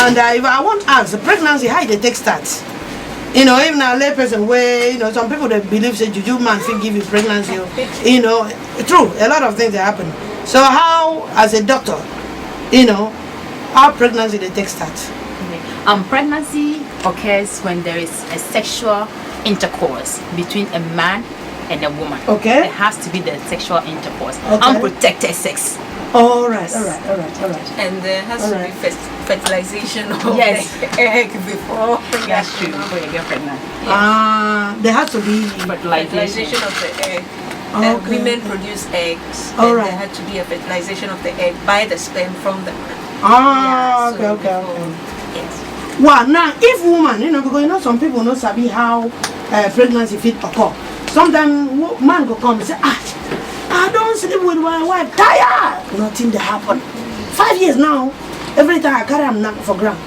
And if I want to ask, the pregnancy, how they take start? You know, even a lay person where, you know, some people that believe say juju man can give you pregnancy. You know, true, a lot of things that happen. So how, as a doctor, you know, how pregnancy they take start? Pregnancy occurs when there is a sexual intercourse between a man and a woman. Okay. It has to be the sexual intercourse. Okay. Unprotected sex. All right. And there has to be fertilization of yes. the egg before. That's true. Before you get pregnant. Yes. There has to be fertilization of the egg. Okay. Women produce eggs. All and there had to be a fertilization of the egg by the sperm from the man. Okay. Yes. Well, now, if woman, you know, because you know some people know sabi how pregnancy fit occur. Sometimes man go come and say, I don't sleep with my wife, tired. Nothing that happen. 5 years now, every time I carry him knock for ground.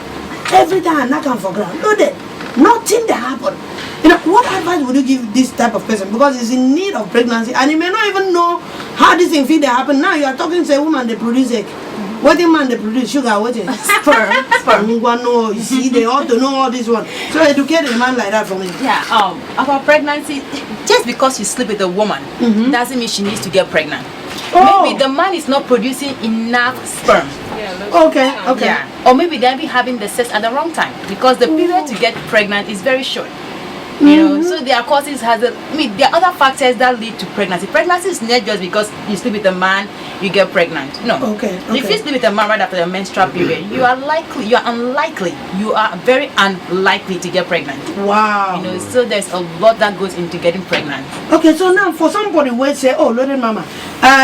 Every time I knock him for ground, loaded. Nothing that happen. You know, what advice would you give this type of person? Because he's in need of pregnancy and he may not even know how this thing fit that happen. Now you are talking to a woman, they produce egg. What the man they produce sugar, what is sperm? No, you see, they ought to know all this one. So educate a man like that for me. Yeah. About pregnancy, just because you sleep with a woman doesn't mean she needs to get pregnant. Maybe the man is not producing enough sperm. Okay. Yeah. Or maybe they'll be having the sex at the wrong time because the period to get pregnant is very short. You know, so there are causes there are other factors that lead to pregnancy. Pregnancy is not just because you sleep with a man, you get pregnant. No. Okay. If you sleep with a man right after your menstrual period, you are very unlikely to get pregnant. Wow. You know, so there's a lot that goes into getting pregnant. Okay, so now for somebody who say, oh, loaded mama,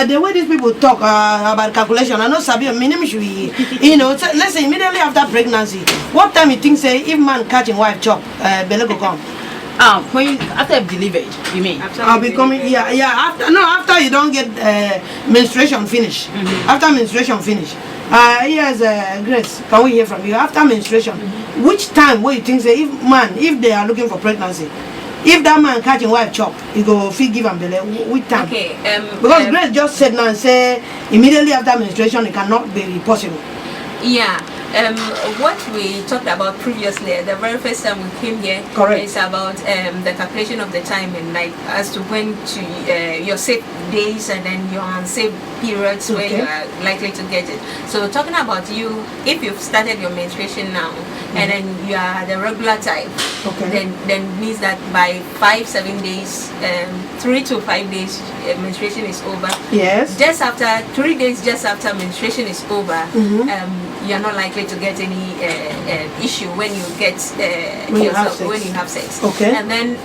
the way these people talk about calculation, I know Sabi, you know, so let's say immediately after pregnancy, what time you think say if man catching wife chop, belly go come? When after delivery, you mean? I'll be coming. Yeah. After you don't get menstruation finish. After menstruation finish. Here's Grace. Can we hear from you? After menstruation, which time what you think say if they are looking for pregnancy, if that man catching wife chop, he go feed give and belly. Which time? Okay. Because Grace just said now and say immediately after menstruation it cannot be possible. Yeah. What we talked about previously, the very first time we came here, is about the calculation of the time and night as to when to your safe days and then your unsafe periods where you are likely to get it. So talking about you, if you've started your menstruation now and then you are the regular type, then means that by 5-7 days, 3 to 5 days, menstruation is over. Yes. Just after 3 days, just after menstruation is over, you're not likely to get any issue when you get when you have sex. Okay. And then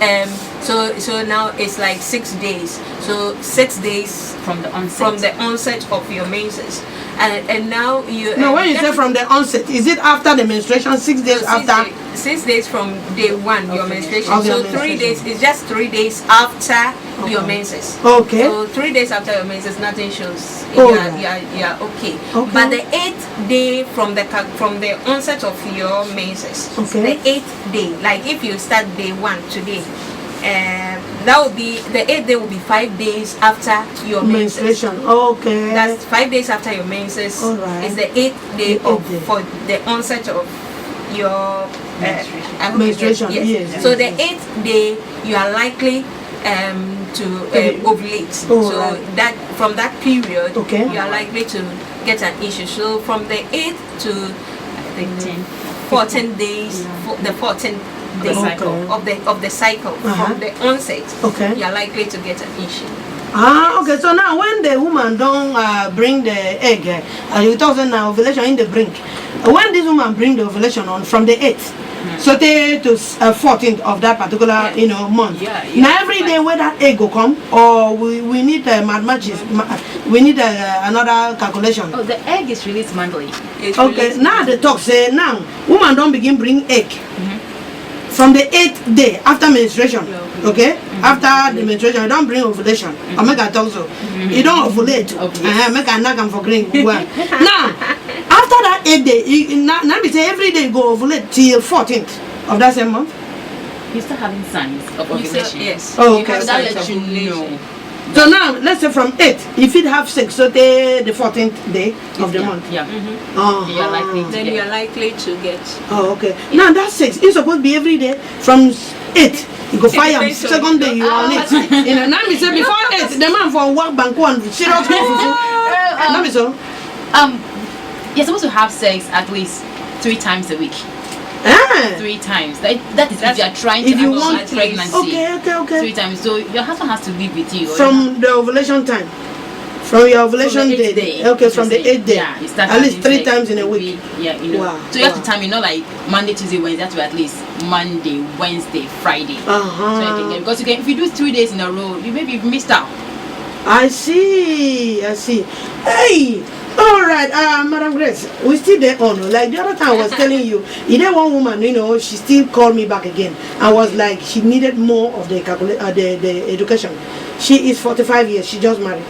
so now it's like 6 days. So 6 days from the onset of your menses. And now you. No, when you say from the onset, is it after the menstruation? 6 days after. 6 days from day one, your menstruation. So 3 days is just 3 days after your menses. Okay. So 3 days after your menses, nothing shows. Oh, you're okay. But the 8th day from the onset of your menses, the 8th day, like if you start day 1 today, that will be the 8th day will be 5 days after your menstruation. Okay. That's 5 days after your menses. All right. Is the 8th day for the onset of your menstruation. Yes. So the 8th day you are likely to ovulate. So that from that period you are likely to get an issue. So from the 8th to I think 14 days, the 14th day of the cycle from the onset, you are likely to get an issue. Okay. So now when the woman don't bring the egg, you talk now ovulation in the brink. When this woman bring the ovulation on from the 8th, so they to 14th of that particular month. Now every day where that egg will come, or we need mathematics. We need another calculation. Oh, the egg is released monthly. Now the talk say now woman don't begin bring egg. From the 8th day after menstruation, after the menstruation, you don't bring ovulation. I make a talk so. You don't ovulate. Make a knock and for green. Well, now, after that 8th day, now we say every day you go ovulate till 14th of that same month. You start having signs of ovulation. Yes. Oh, okay. That lets you know So now, let's say from 8, if it have 6, so the 14th day of the month. Yeah. You're likely to then get. you're likely to get. Oh, okay. Now that's 6. It's supposed to be every day from 8. You go fire him. depends on Second day you are on it. You know, now we say before 8, the man for work bank one serious fufu. Now we so. You're supposed to have sex at least 3 times a week. 3 times. That is if you are trying to if you avoid want pregnancy. Okay. 3 times. So your husband has to live with you. From the ovulation time. From your ovulation From the 8th day. Okay, from the 8th day. Yeah, you start at least 3 having sex times in a week. Yeah, you know. Wow. So you have to time, like Monday, Tuesday, Wednesday, to at least Monday, Wednesday, Friday. So you can get, because if you do 3 days in a row, you maybe missed out. I see. Hey, all right, Madam Grace, we still there on. Like the other time I was telling you, one woman, she still called me back again. I was like, she needed more of the the education. She is 45 years. She just married,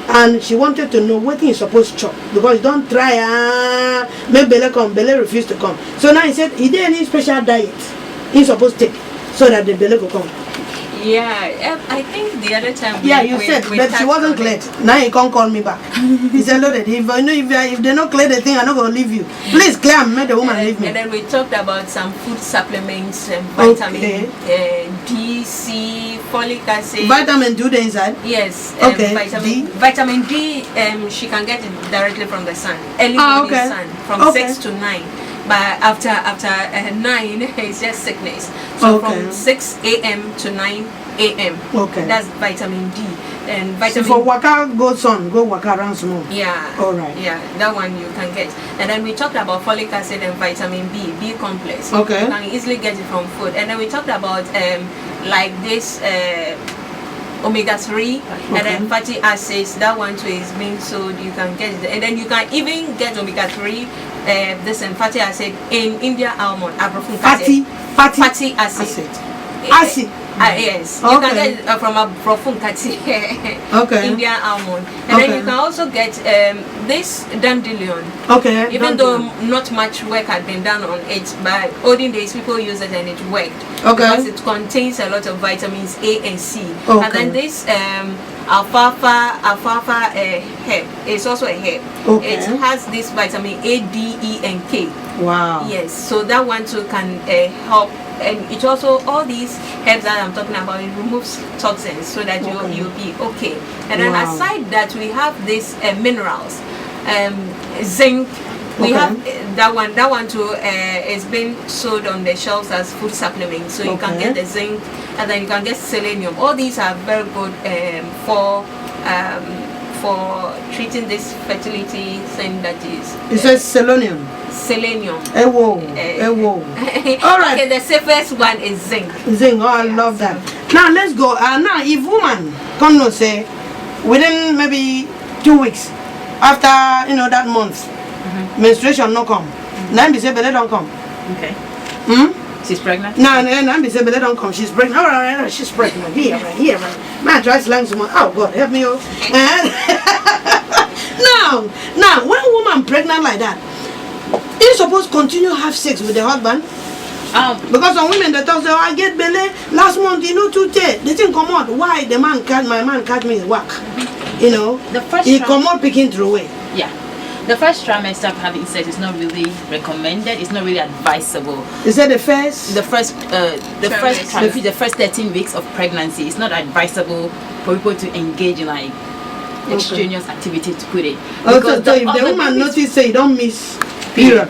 and she wanted to know what is supposed to chop, because don't try make belle come, belle refuse to come. So now he said, is there any special diet he's supposed to take so that the belle will come? Yeah, I think the other time. You said, but she wasn't cleared. Now he can't call me back. He said, loaded. If they don't clear the thing, I'm not gonna leave you. Please clear and make the woman leave me. And then we talked about some food supplements and vitamin D, C, folic acid. Vitamin D the inside. Yes. Okay. Vitamin D. She can get it directly from the sun. Early morning sun, from 6 to 9. But after 9, it's just sickness. So from 6 a.m. to 9 a.m. Okay. That's vitamin D. And vitamin. So for waka, go waka around small. Yeah. All right. Yeah, that one you can get. And then we talked about folic acid and vitamin B complex. Okay. You can easily get it from food. And then we talked about like this omega-3 and then fatty acids. That one too is being sold. You can get it, and then you can even get omega-3 this and fatty acid in India almond. Fatty acid. Yes, you can get it from a profuncati. Indian almond. And then you can also get this dandelion. Even though not much work had been done on it, but olden days people use it and it worked. Because it contains a lot of vitamins A and C. And then this alfalfa herb is also a herb. It has this vitamin A, D, E, and K. Wow. Yes, so that one too can help. And it also, all these herbs that I'm talking about, it removes toxins so that you'll be okay. And then aside that, we have these minerals, zinc. We have that one too is being sold on the shelves as food supplements. So you can get the zinc, and then you can get selenium. All these are very good for treating this fertility thing that is. It says selenium. Selenium. All right. Okay, the safest one is zinc. Zinc. Oh, I love that. Now let's go. Now, if woman come no say within maybe 2 weeks after that month, menstruation no come. Now be say belle don't come. Okay. She's pregnant. No, be say belle don't come. She's pregnant. All right, she's pregnant. Here. Man, try slang someone. Oh God, help me. Now, when a woman pregnant like that, is supposed to continue have sex with the husband? Because some women they talk say, I get belly last month, too late. They think come out. Why my man catch me in work? The first he come out picking through away. Yeah. The first trimester of having sex is not really recommended. It's not really advisable. Is that the first? The first trimester, the first 13 weeks of pregnancy, it's not advisable for people to engage in like extraneous activity, to put it. Also, so if the woman notice say you don't miss period,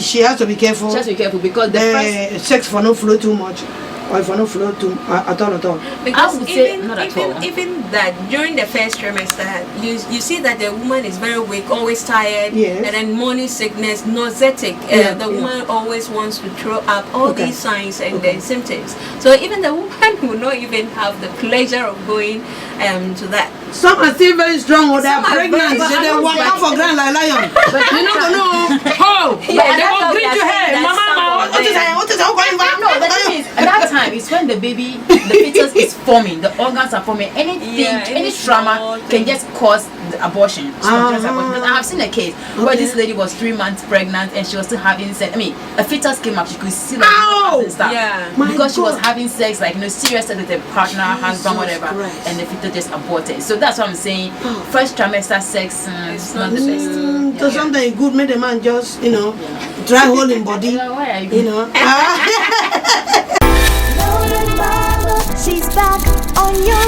she has to be careful. She has to be careful because the first sex for no flow too much. Or if I don't flow too at all. Because I would say not at all. Even that during the first trimester, you see that the woman is very weak, always tired, and then morning sickness, nauseatic. The woman always wants to throw up. All these signs and the symptoms. So even the woman will not even have the pleasure of going to that. Some are still very strong or they are pregnant. They walk out for grand like lion. But you don't know. Oh, they will greet you. Hey, mama, what is that? No, the thing is, at that time is when the fetus is forming, the organs are forming. Any trauma can just cause abortion, spontaneous abortion. Because I have seen a case where this lady was 3 months pregnant and she was still having sex. I mean, a fetus came up. She could see like and stuff. Yeah. Because she was having sex, like serious sex with a partner, husband, whatever, Christ. and the fetus just aborted. So that's what I'm saying. First trimester sex is not the best. So something good make the man just dry hole in body. Why are you? Loaded mama, she's back on your